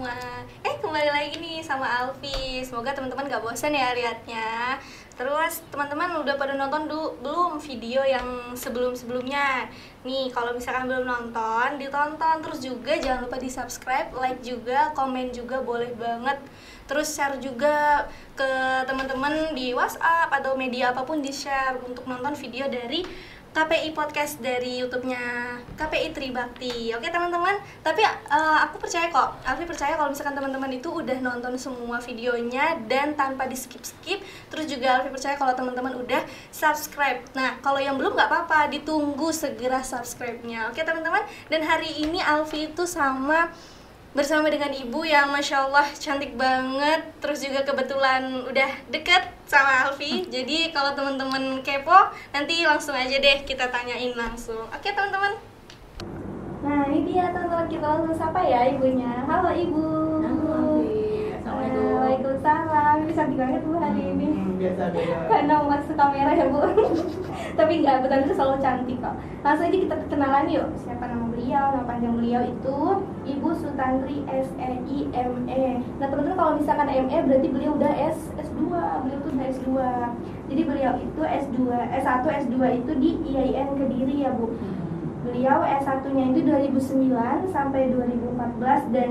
semua. Kembali lagi nih sama Alfi. Semoga teman-teman gak bosan ya lihatnya. Terus teman-teman udah pada nonton belum video yang sebelum-sebelumnya? Nih, kalau misalkan belum nonton, ditonton. Terus juga jangan lupa di-subscribe, like juga, komen juga boleh banget. Terus share juga ke teman-teman di WhatsApp atau media apapun, di-share untuk nonton video dari KPI Podcast dari YouTube-nya KPI Tribakti. Oke teman-teman, tapi aku percaya kok, Alfi percaya kalau misalkan teman-teman itu udah nonton semua videonya dan tanpa di skip-skip. Terus juga Alfi percaya kalau teman-teman udah subscribe. Nah, kalau yang belum nggak apa-apa, ditunggu segera subscribe-nya. Oke teman-teman, dan hari ini Alfi itu bersama dengan ibu yang Masya Allah cantik banget. Terus juga kebetulan udah deket sama Alfi. Jadi kalau teman-teman kepo, nanti langsung aja deh kita tanyain langsung. Oke teman-teman. Nah ini dia teman-teman, kita langsung sapa ya ibunya. Halo ibu. Halo Alfi. Assalamualaikum. Waalaikumsalam. Cantik banget bu hari ini. Biasa. Karena masuk kamera ya bu. Tapi enggak, betul itu selalu cantik kok. Langsung aja kita kenalan yuk. Siapa nama beliau? Nama panjang beliau itu Ibu Sutantri SEIME. Nah teman-teman, kalau misalkan ME berarti beliau udah S2. Beliau tuh udah S2. Jadi beliau itu S1, S2 itu di IAIN Kediri ya bu. Beliau S1-nya itu 2009 sampai 2014 dan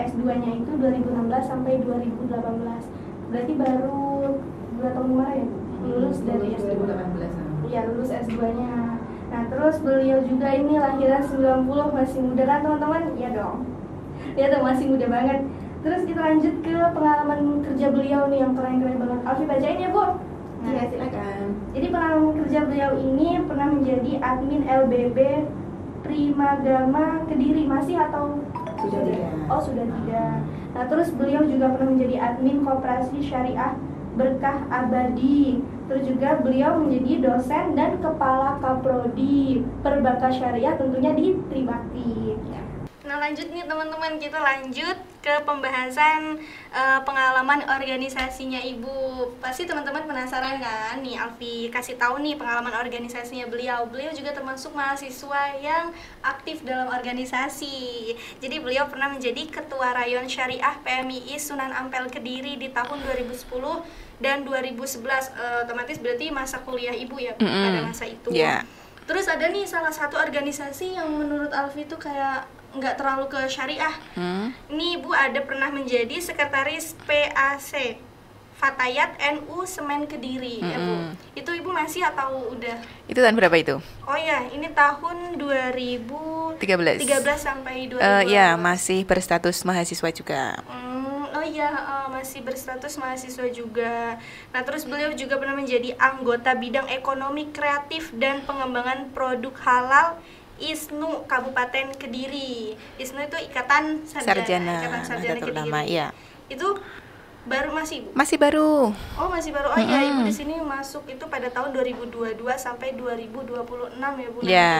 S2-nya itu 2016 sampai 2018. Berarti baru 2 tahun kemarin ya bu? Lulus dari S2. 2018. Iya, lulus S2-nya. Nah, terus beliau juga ini lahiran 90, masih muda kan teman-teman? Iya dong. Iya dong, masih muda banget. Terus kita lanjut ke pengalaman kerja beliau nih yang keren-keren banget. Alfi bacain ya, Bu. Iya, silakan. Jadi pengalaman kerja beliau ini pernah menjadi admin LBB Primagama Kediri, masih atau Sudah tidak. Oh, sudah tidak. Nah, terus beliau juga pernah menjadi admin Koperasi Syariah Berkah Abadi. Terus juga beliau menjadi dosen dan kepala Kaprodi Perbankan Syariah tentunya di Tribakti. Nah lanjut nih teman-teman, kita lanjut ke pembahasan pengalaman organisasinya ibu. Pasti teman-teman penasaran kan? Nih Alfi kasih tahu nih pengalaman organisasinya beliau. Beliau juga termasuk mahasiswa yang aktif dalam organisasi. Jadi beliau pernah menjadi Ketua Rayon Syariah PMII Sunan Ampel Kediri di tahun 2010 dan 2011. Otomatis berarti masa kuliah ibu ya pada masa itu. Yeah. Terus ada nih salah satu organisasi yang menurut Alfi itu kayak nggak terlalu ke syariah. Ini ibu ada pernah menjadi sekretaris PAC Fatayat NU Semen Kediri ya bu. Itu ibu masih atau udah? Itu tahun berapa itu? Oh ya, ini tahun 2013 sampai 2012. Ya, masih berstatus mahasiswa juga. Masih berstatus mahasiswa juga. Nah, terus beliau juga pernah menjadi anggota bidang ekonomi kreatif dan pengembangan produk halal ISNU Kabupaten Kediri. ISNU itu Ikatan Sarjana Kediri. Ya. Itu baru masih Bu? Masih baru. Oh, masih baru. Oh iya, ibu di sini masuk itu pada tahun 2022 sampai 2026 ya Bu. Ya.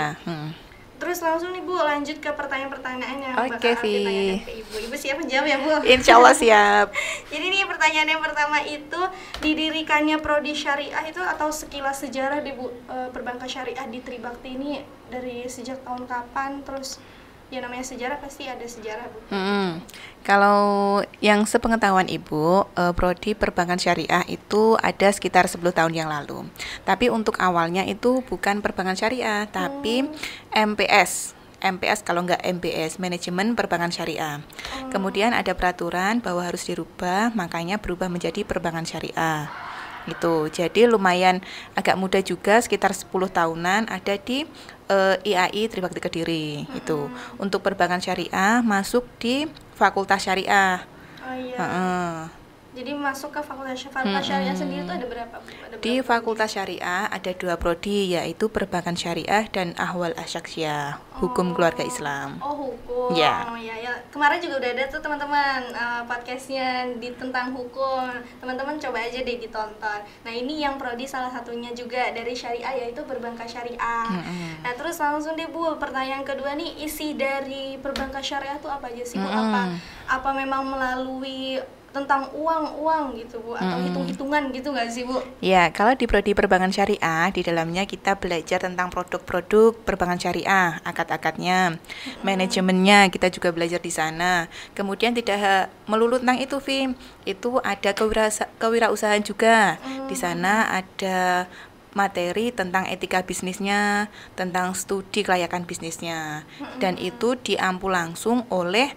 Terus langsung nih Bu, lanjut ke pertanyaan-pertanyaan yang Oke, bakal Alfi tanyakan ke Ibu. Ibu siap menjawab ya Bu? Insya Allah siap. Jadi nih pertanyaan yang pertama itu, didirikannya Prodi Syariah itu atau sekilas sejarah di Bu, Perbankan Syariah di Tribakti ini dari sejak tahun kapan? Terus ya namanya sejarah pasti ada sejarah Bu. Kalau yang sepengetahuan Ibu, Prodi Perbankan Syariah itu ada sekitar 10 tahun yang lalu. Tapi untuk awalnya itu bukan Perbankan Syariah, tapi MPS kalau nggak MBS, Manajemen Perbankan Syariah. Kemudian ada peraturan bahwa harus dirubah, makanya berubah menjadi Perbankan Syariah. Gitu. Jadi lumayan agak muda juga, sekitar 10 tahunan ada di IAI Tribakti Kediri. Itu untuk perbankan syariah masuk di Fakultas Syariah. Oh iya. Jadi masuk ke Fakultas Syariah sendiri itu ada berapa? Di Fakultas Syariah ada 2 prodi, yaitu Perbankan Syariah dan Ahwal Asyaksiyah, Hukum Keluarga Islam. Oh, hukum. Ya. Oh ya. Kemarin juga udah ada tuh teman-teman podcastnya tentang hukum. Teman-teman coba aja deh ditonton. Nah ini yang prodi salah satunya juga dari Syariah, yaitu Perbankan Syariah. Nah terus langsung deh Bu, pertanyaan kedua nih, isi dari Perbankan Syariah tuh apa aja sih Bu? Apa memang melalui tentang uang gitu Bu, atau hitung-hitungan gitu nggak sih Bu? Ya, kalau di prodi perbankan syariah, di dalamnya kita belajar tentang produk-produk perbankan syariah, akad-akadnya, manajemennya kita juga belajar di sana. Kemudian tidak melulu tentang itu, Vim. Itu ada kewirausahaan juga. Di sana ada materi tentang etika bisnisnya, tentang studi kelayakan bisnisnya, dan itu diampu langsung oleh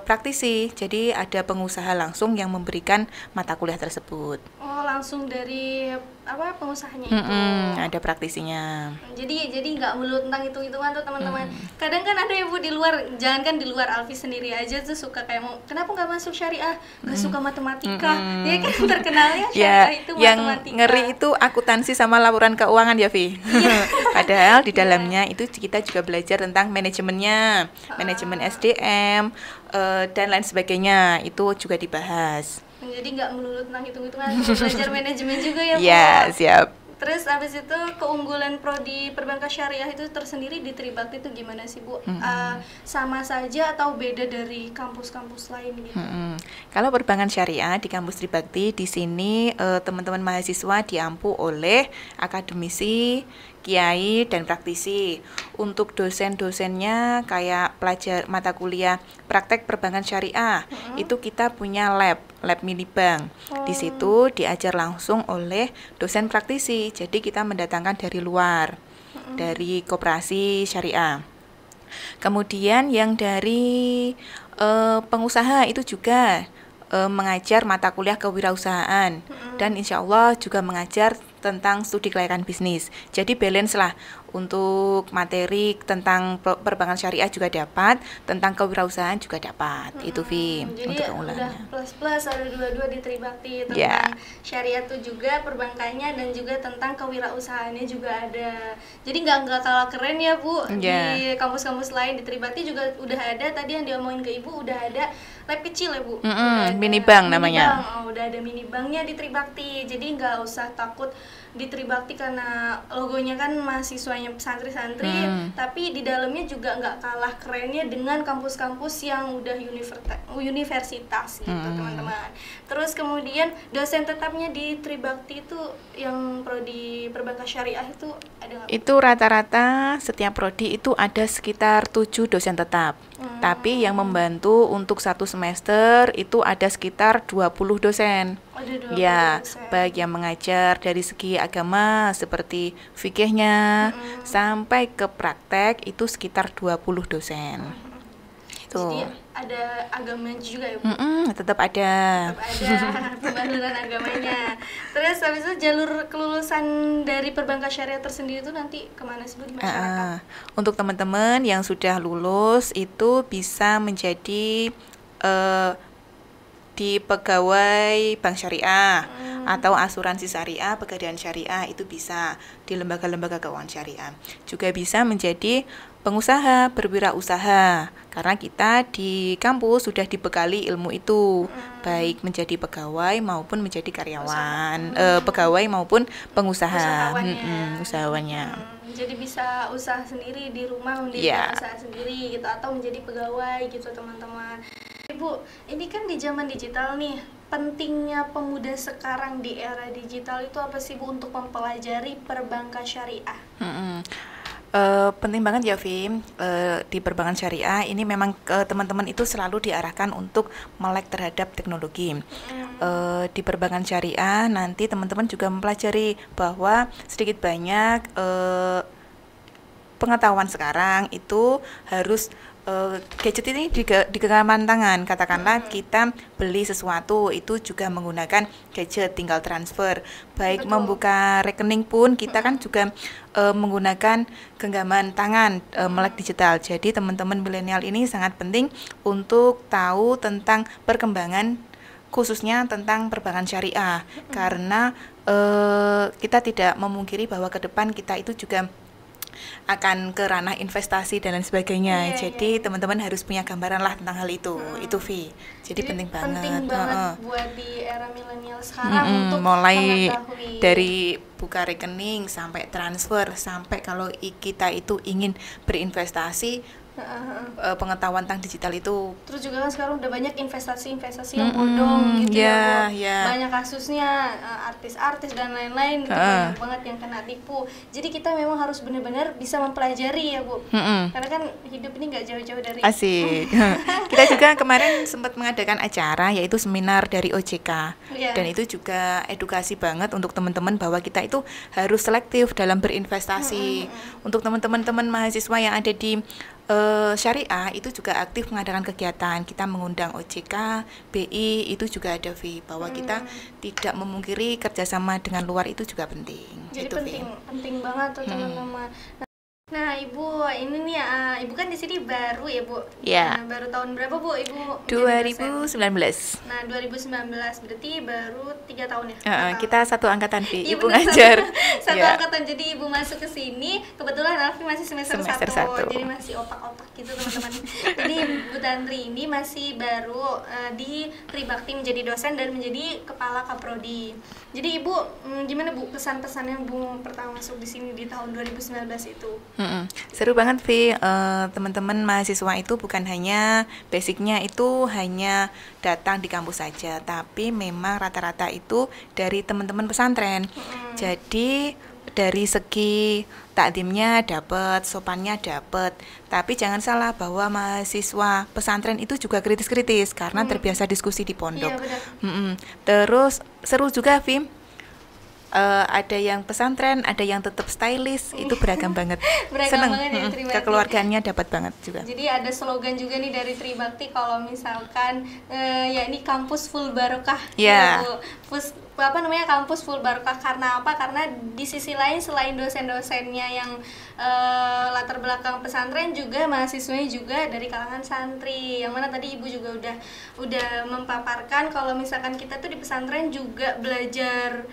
praktisi. Jadi ada pengusaha langsung yang memberikan mata kuliah tersebut. Oh, langsung dari apa pengusahanya itu. Ada praktisinya. Jadi nggak melulu tentang hitung-hitungan tuh teman-teman. Kadang kan ada ibu di luar, jangankan di luar, Alfi sendiri aja tuh suka kayak mau, kenapa nggak masuk syariah? Nggak suka matematika. Ya kan terkenalnya syariah itu yang matematika. ngeri itu akuntansi sama laporan keuangan ya, Vi. Padahal di dalamnya itu kita juga belajar tentang manajemennya, manajemen SDM, dan lain sebagainya. Itu juga dibahas. Jadi nggak melulu tentang hitung-hitungan, belajar manajemen juga ya Bu. Ya, siap. Terus habis itu keunggulan prodi perbankan syariah itu tersendiri di Tribakti itu gimana sih Bu? Sama saja atau beda dari kampus-kampus lain gitu? Kalau perbankan syariah di kampus Tribakti di sini teman-teman mahasiswa diampu oleh akademisi, kiai, dan praktisi. Untuk dosen-dosennya kayak pelajar mata kuliah praktek perbankan syariah, itu kita punya lab mini bank. Di situ diajar langsung oleh dosen praktisi. Jadi kita mendatangkan dari luar, dari koperasi syariah. Kemudian yang dari pengusaha itu juga mengajar mata kuliah kewirausahaan, dan insya Allah juga mengajar tentang studi kelayakan bisnis. Jadi balance lah, untuk materi tentang perbankan syariah juga dapat, tentang kewirausahaan juga dapat. Itu Vi untuk keunggulannya. Udah plus ada dua-dua di Tribakti, tentang syariah tuh juga perbankannya, dan juga tentang kewirausahaannya juga ada. Jadi nggak kalah keren ya Bu. Di kampus-kampus lain di Tribakti juga udah ada, tadi yang diomongin ke Ibu udah ada lab kecil ya Bu. Mini bank namanya. Udah ada mini banknya di Tribakti. Jadi nggak usah takut di Tribakti karena logonya kan mahasiswanya santri-santri, tapi di dalamnya juga nggak kalah kerennya dengan kampus-kampus yang udah universitas gitu teman-teman. Terus kemudian dosen tetapnya di Tribakti itu yang prodi perbankan syariah itu ada nggak? Itu rata-rata setiap prodi itu ada sekitar 7 dosen tetap. Tapi yang membantu untuk satu semester itu ada sekitar 20 dosen. Ya, baik yang mengajar dari segi agama seperti fikihnya sampai ke praktek itu sekitar 20 dosen. Jadi ada agamanya juga ya Bu? Tetap ada. Pembahasan agamanya. Terus habis itu jalur kelulusan dari perbankan syariah tersendiri itu nanti kemana sih Bu di masyarakat? Untuk teman-teman yang sudah lulus itu bisa menjadi di pegawai bank syariah atau asuransi syariah, pegadaian syariah, itu bisa di lembaga-lembaga keuangan syariah. Juga bisa menjadi pengusaha, berwirausaha, karena kita di kampus sudah dibekali ilmu itu, baik menjadi pegawai maupun menjadi karyawan, pegawai maupun pengusaha, usahawannya. Jadi bisa usaha sendiri di rumah, mendirikan usaha sendiri gitu, atau menjadi pegawai gitu teman-teman. Ibu, ini kan di zaman digital nih, pentingnya pemuda sekarang di era digital itu apa sih Bu untuk mempelajari perbankan syariah? Penting banget ya Vim, di perbankan syariah ini memang teman-teman itu selalu diarahkan untuk melek terhadap teknologi. Di perbankan syariah nanti teman-teman juga mempelajari bahwa sedikit banyak pengetahuan sekarang itu harus gadget ini di genggaman tangan. Katakanlah kita beli sesuatu itu juga menggunakan gadget, tinggal transfer. Baik membuka rekening pun kita kan juga menggunakan genggaman tangan, melek digital. Jadi teman-teman milenial ini sangat penting untuk tahu tentang perkembangan khususnya tentang perbankan syariah, karena kita tidak memungkiri bahwa ke depan kita itu juga akan ke ranah investasi dan lain sebagainya. Jadi teman-teman harus punya gambaran lah tentang hal itu. Itu Vi. Jadi penting banget. Penting banget buat di era milenial sekarang untuk mulai mengetahui. Dari buka rekening sampai transfer, sampai kalau kita itu ingin berinvestasi, pengetahuan tentang digital itu. Terus juga kan sekarang udah banyak investasi yang bodong gitu ya, Bu. Banyak kasusnya artis-artis dan lain-lain gitu, banyak banget yang kena tipu. Jadi kita memang harus benar-benar bisa mempelajari ya, Bu. Karena kan hidup ini nggak jauh-jauh dari Asik. Kita juga kemarin sempat mengadakan acara yaitu seminar dari OJK. Dan itu juga edukasi banget untuk teman-teman bahwa kita itu harus selektif dalam berinvestasi. Untuk teman-teman mahasiswa yang ada di syariah itu juga aktif mengadakan kegiatan. Kita mengundang OJK, BI, itu juga ada bahwa kita tidak memungkiri kerjasama dengan luar itu juga penting. Jadi itu, penting banget tuh teman-teman. Nah, Ibu, ini nih Ibu kan di sini baru ya, Bu? Iya. Nah, baru tahun berapa, Bu, Ibu? 2019. Nah, 2019 berarti baru 3 tahun ya? Kita satu angkatan, Vi. Iya, Ibu bener, ngajar. Satu angkatan, jadi Ibu masuk ke sini, kebetulan Alfi masih semester 1, jadi masih opak-opak gitu, teman-teman. Jadi Bu Tantri ini masih baru di Tribakti menjadi dosen dan menjadi kepala kaprodi. Jadi Ibu, gimana Bu kesan-pesannya Bu pertama masuk di sini di tahun 2019 itu? Seru banget, Vi. Teman-teman mahasiswa itu bukan hanya basicnya itu hanya datang di kampus saja, tapi memang rata-rata itu dari teman-teman pesantren. Jadi dari segi takdimnya dapat, sopannya dapat. Tapi jangan salah bahwa mahasiswa pesantren itu juga kritis-kritis karena terbiasa diskusi di pondok. Iya, Terus seru juga, Vi. Ada yang pesantren, ada yang tetap stylish, itu beragam banget. Seneng, banget ya, Tribakti. kekeluargaannya dapat banget juga. Jadi ada slogan juga nih dari Tribakti kalau misalkan ya ini kampus full barokah. Yeah. Kampus full barokah karena apa? Karena di sisi lain selain dosen-dosennya yang latar belakang pesantren, juga mahasiswanya juga dari kalangan santri. Yang mana tadi Ibu juga udah mempaparkan kalau misalkan kita tuh di pesantren juga belajar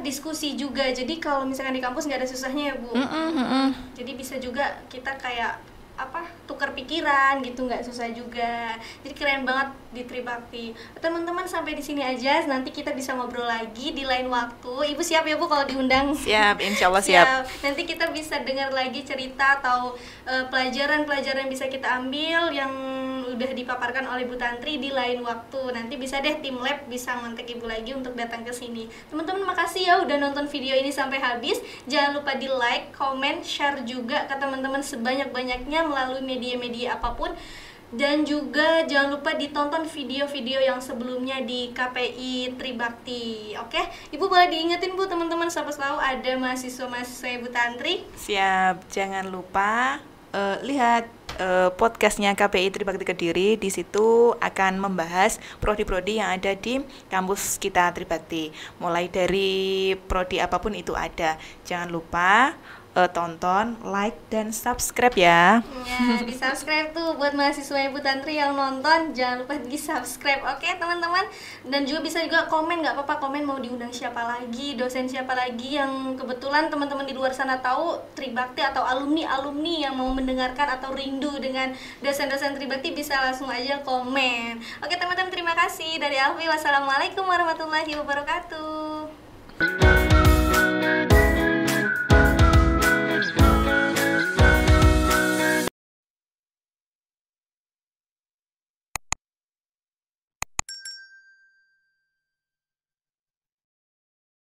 diskusi juga. Jadi kalau misalkan di kampus nggak ada susahnya ya, Bu. Jadi bisa juga kita kayak tukar pikiran gitu, nggak susah juga. Jadi keren banget di Tribakti. Teman-teman sampai di sini aja, nanti kita bisa ngobrol lagi di lain waktu. Ibu siap ya, Bu, kalau diundang? Siap, insya Allah siap. Nanti kita bisa dengar lagi cerita atau pelajaran-pelajaran yang bisa kita ambil yang udah dipaparkan oleh Bu Tantri di lain waktu. Nanti bisa deh tim lab bisa ngontak Ibu lagi untuk datang ke sini. Teman-teman makasih ya udah nonton video ini sampai habis. Jangan lupa di like, comment, share juga ke teman-teman sebanyak-banyaknya melalui media-media apapun. Dan juga jangan lupa ditonton video-video yang sebelumnya di KPI Tribakti. Oke, Ibu boleh diingetin, Bu, teman-teman sampai selalu ada mahasiswa-mahasiswa Ibu Tantri. Siap, jangan lupa lihat podcastnya KPI Tribakti Kediri. Di situ akan membahas prodi-prodi yang ada di kampus kita Tribakti. Mulai dari prodi apapun itu ada. Jangan lupa tonton, like, dan subscribe ya. Ya, di subscribe tuh buat mahasiswa Ibu Tantri yang nonton, jangan lupa di subscribe, oke teman-teman. Dan juga bisa juga komen, nggak apa-apa komen mau diundang siapa lagi, dosen siapa lagi yang kebetulan teman-teman di luar sana tahu Tribakti atau alumni-alumni yang mau mendengarkan atau rindu dengan dosen-dosen Tribakti, bisa langsung aja komen. Oke teman-teman, terima kasih dari Alfi. Wassalamualaikum warahmatullahi wabarakatuh.